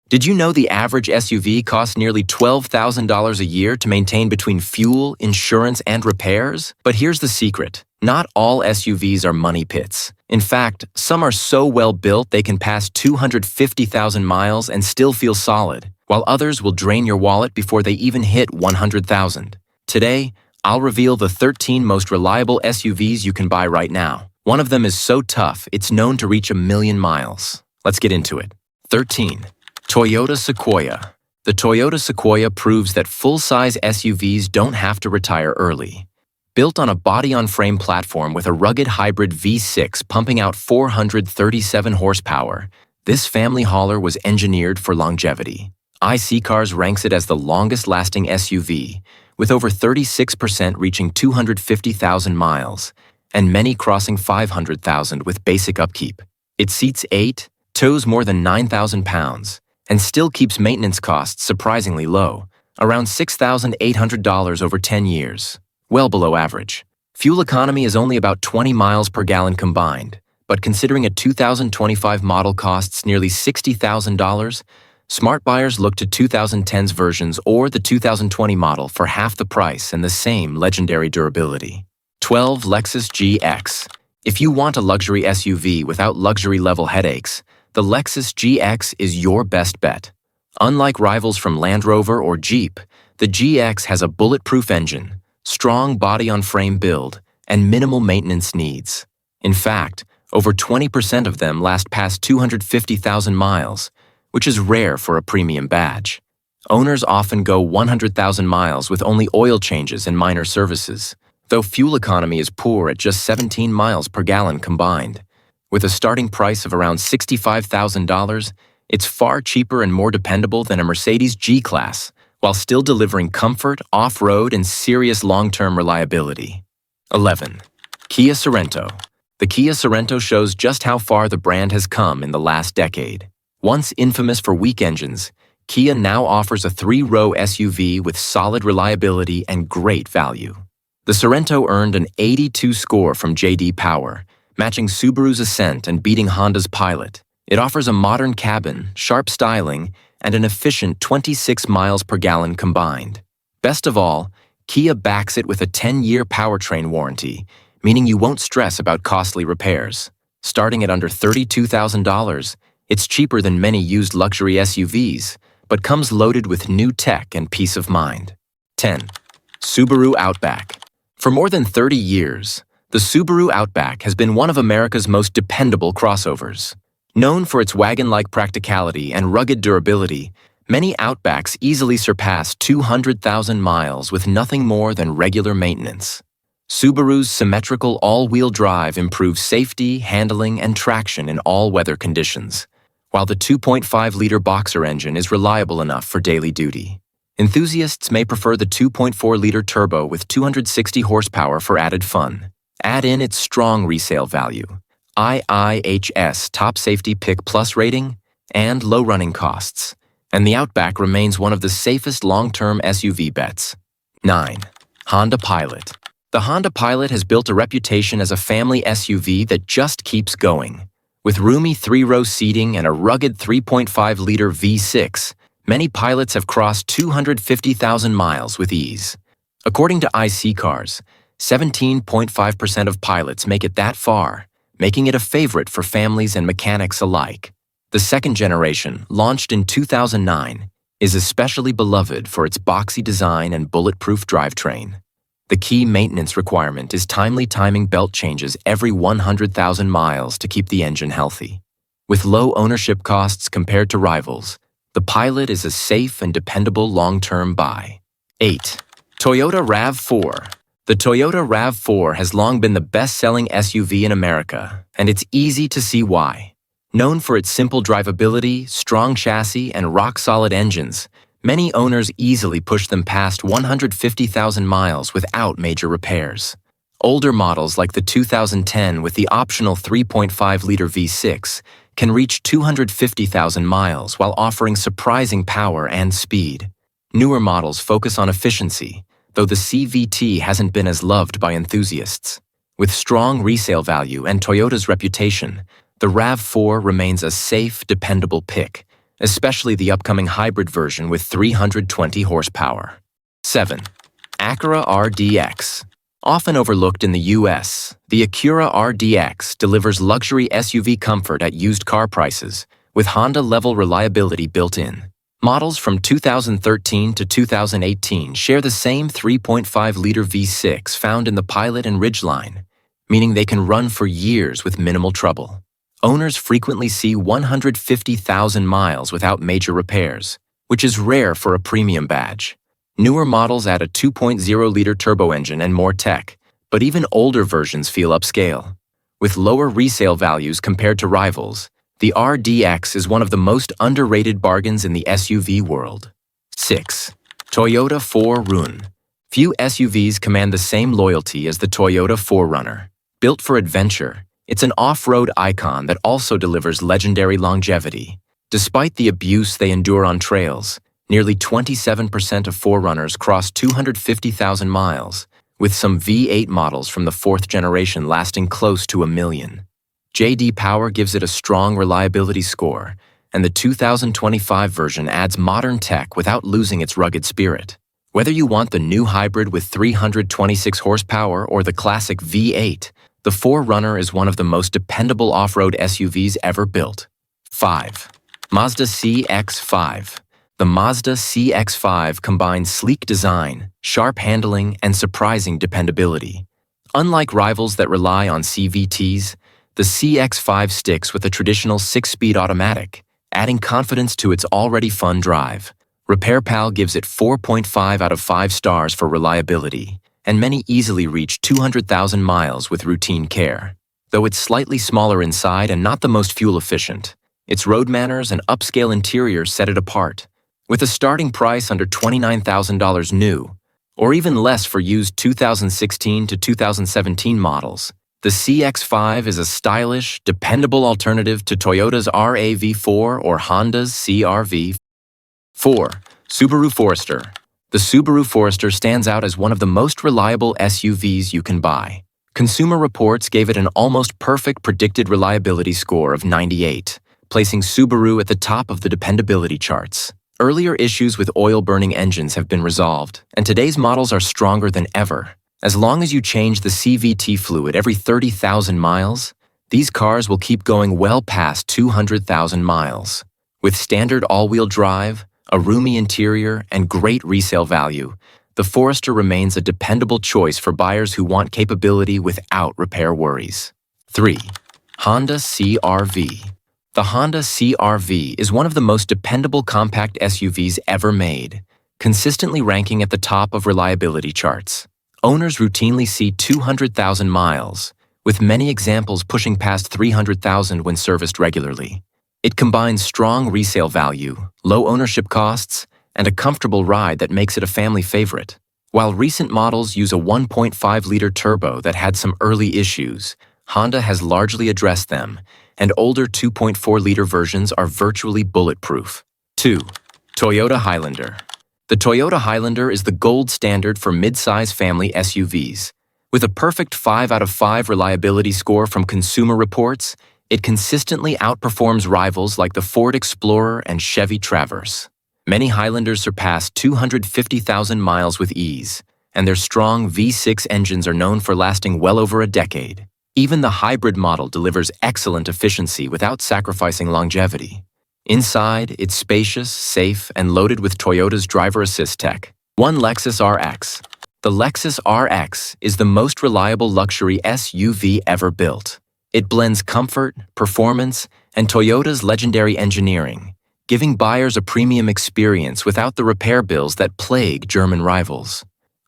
Did you know the average SUV costs nearly $12,000 a year to maintain between fuel, insurance, and repairs? But here's the secret. Not all SUVs are money pits. In fact, some are so well built they can pass 250,000 miles and still feel solid, while others will drain your wallet before they even hit 100,000. Today, I'll reveal the 13 most reliable SUVs you can buy right now. One of them is so tough, it's known to reach 1,000,000 miles. Let's get into it. 13. Toyota Sequoia. The Toyota Sequoia proves that full-size SUVs don't have to retire early. Built on a body-on-frame platform with a rugged hybrid V6 pumping out 437 horsepower, this family hauler was engineered for longevity. iCars ranks it as the longest-lasting SUV, with over 36% reaching 250,000 miles, and many crossing 500,000 with basic upkeep. It seats 8, tows more than 9,000 pounds, and still keeps maintenance costs surprisingly low, around $6,800 over 10 years, well below average. Fuel economy is only about 20 miles per gallon combined, but considering a 2025 model costs nearly $60,000, smart buyers look to 2010's versions or the 2020 model for half the price and the same legendary durability. 12. Lexus GX. If you want a luxury SUV without luxury-level headaches, the Lexus GX is your best bet. Unlike rivals from Land Rover or Jeep, the GX has a bulletproof engine, strong body-on-frame build, and minimal maintenance needs. In fact, over 20% of them last past 250,000 miles, which is rare for a premium badge. Owners often go 100,000 miles with only oil changes and minor services, though fuel economy is poor at just 17 miles per gallon combined. With a starting price of around $65,000, it's far cheaper and more dependable than a Mercedes G-Class, while still delivering comfort, off-road, and serious long-term reliability. 11. Kia Sorento. The Kia Sorento shows just how far the brand has come in the last decade. Once infamous for weak engines, Kia now offers a 3-row SUV with solid reliability and great value. The Sorento earned an 82 score from J.D. Power, matching Subaru's Ascent and beating Honda's Pilot. It offers a modern cabin, sharp styling, and an efficient 26 miles per gallon combined. Best of all, Kia backs it with a 10-year powertrain warranty, meaning you won't stress about costly repairs. Starting at under $32,000, it's cheaper than many used luxury SUVs, but comes loaded with new tech and peace of mind. 10. Subaru Outback. For more than 30 years, the Subaru Outback has been one of America's most dependable crossovers. Known for its wagon-like practicality and rugged durability, many Outbacks easily surpass 200,000 miles with nothing more than regular maintenance. Subaru's symmetrical all-wheel drive improves safety, handling, and traction in all weather conditions, while the 2.5-liter Boxer engine is reliable enough for daily duty. Enthusiasts may prefer the 2.4-liter turbo with 260 horsepower for added fun. Add in its strong resale value, IIHS Top Safety Pick Plus rating, and low running costs, and the Outback remains one of the safest long-term SUV bets. 9. Honda Pilot. The Honda Pilot has built a reputation as a family SUV that just keeps going. With roomy 3-row seating and a rugged 3.5-liter V6, many Pilots have crossed 250,000 miles with ease. According to iCars, 17.5% of Pilots make it that far, making it a favorite for families and mechanics alike. The second generation, launched in 2009, is especially beloved for its boxy design and bulletproof drivetrain. The key maintenance requirement is timely timing belt changes every 100,000 miles to keep the engine healthy. With low ownership costs compared to rivals, the Pilot is a safe and dependable long-term buy. 8. Toyota RAV4. The Toyota RAV4 has long been the best-selling SUV in America, and it's easy to see why. Known for its simple drivability, strong chassis, and rock-solid engines, many owners easily push them past 150,000 miles without major repairs. Older models like the 2010 with the optional 3.5-liter V6 can reach 250,000 miles while offering surprising power and speed. Newer models focus on efficiency, though the CVT hasn't been as loved by enthusiasts. With strong resale value and Toyota's reputation, the RAV4 remains a safe, dependable pick, especially the upcoming hybrid version with 320 horsepower. 7. Acura RDX. Often overlooked in the US, the Acura RDX delivers luxury SUV comfort at used car prices, with Honda-level reliability built in. Models from 2013 to 2018 share the same 3.5-liter V6 found in the Pilot and Ridgeline, meaning they can run for years with minimal trouble. Owners frequently see 150,000 miles without major repairs, which is rare for a premium badge. Newer models add a 2.0-liter turbo engine and more tech, but even older versions feel upscale. With lower resale values compared to rivals, the RDX is one of the most underrated bargains in the SUV world. 6. Toyota 4Runner. Few SUVs command the same loyalty as the Toyota 4Runner. Built for adventure, it's an off-road icon that also delivers legendary longevity. Despite the abuse they endure on trails, nearly 27% of 4Runners cross 250,000 miles, with some V8 models from the 4th generation lasting close to 1 million. J.D. Power gives it a strong reliability score, and the 2025 version adds modern tech without losing its rugged spirit. Whether you want the new hybrid with 326 horsepower or the classic V8, the 4Runner is one of the most dependable off-road SUVs ever built. 5. Mazda CX-5. The Mazda CX-5 combines sleek design, sharp handling, and surprising dependability. Unlike rivals that rely on CVTs, the CX-5 sticks with a traditional 6-speed automatic, adding confidence to its already fun drive. RepairPal gives it 4.5 out of 5 stars for reliability, and many easily reach 200,000 miles with routine care. Though it's slightly smaller inside and not the most fuel-efficient, its road manners and upscale interior set it apart. With a starting price under $29,000 new, or even less for used 2016 to 2017 models, the CX-5 is a stylish, dependable alternative to Toyota's RAV4 or Honda's CR-V. 4. Subaru Forester. The Subaru Forester stands out as one of the most reliable SUVs you can buy. Consumer Reports gave it an almost perfect predicted reliability score of 98, placing Subaru at the top of the dependability charts. Earlier issues with oil-burning engines have been resolved, and today's models are stronger than ever. As long as you change the CVT fluid every 30,000 miles, these cars will keep going well past 200,000 miles. With standard all-wheel drive, a roomy interior, and great resale value, the Forester remains a dependable choice for buyers who want capability without repair worries. 3. Honda CR-V. The Honda CR-V is one of the most dependable compact SUVs ever made, consistently ranking at the top of reliability charts. Owners routinely see 200,000 miles, with many examples pushing past 300,000 when serviced regularly. It combines strong resale value, low ownership costs, and a comfortable ride that makes it a family favorite. While recent models use a 1.5-liter turbo that had some early issues, Honda has largely addressed them, and older 2.4-liter versions are virtually bulletproof. 2. Toyota Highlander. The Toyota Highlander is the gold standard for mid-size family SUVs. With a perfect 5 out of 5 reliability score from Consumer Reports, it consistently outperforms rivals like the Ford Explorer and Chevy Traverse. Many Highlanders surpass 250,000 miles with ease, and their strong V6 engines are known for lasting well over a decade. Even the hybrid model delivers excellent efficiency without sacrificing longevity. Inside, it's spacious, safe, and loaded with Toyota's driver assist tech. 1. Lexus RX. The Lexus RX is the most reliable luxury SUV ever built. It blends comfort, performance, and Toyota's legendary engineering, giving buyers a premium experience without the repair bills that plague German rivals.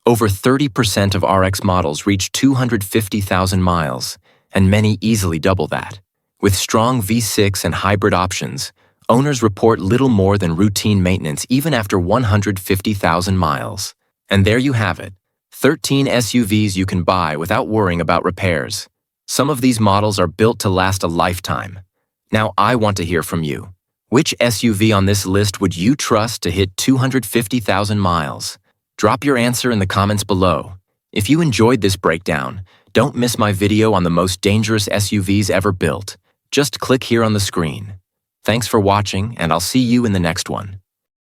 Over 30% of RX models reach 250,000 miles, and many easily double that. With strong V6 and hybrid options, owners report little more than routine maintenance even after 150,000 miles. And there you have it, 13 SUVs you can buy without worrying about repairs. Some of these models are built to last a lifetime. Now I want to hear from you. Which SUV on this list would you trust to hit 250,000 miles? Drop your answer in the comments below. If you enjoyed this breakdown, don't miss my video on the most dangerous SUVs ever built. Just click here on the screen. Thanks for watching, and I'll see you in the next one.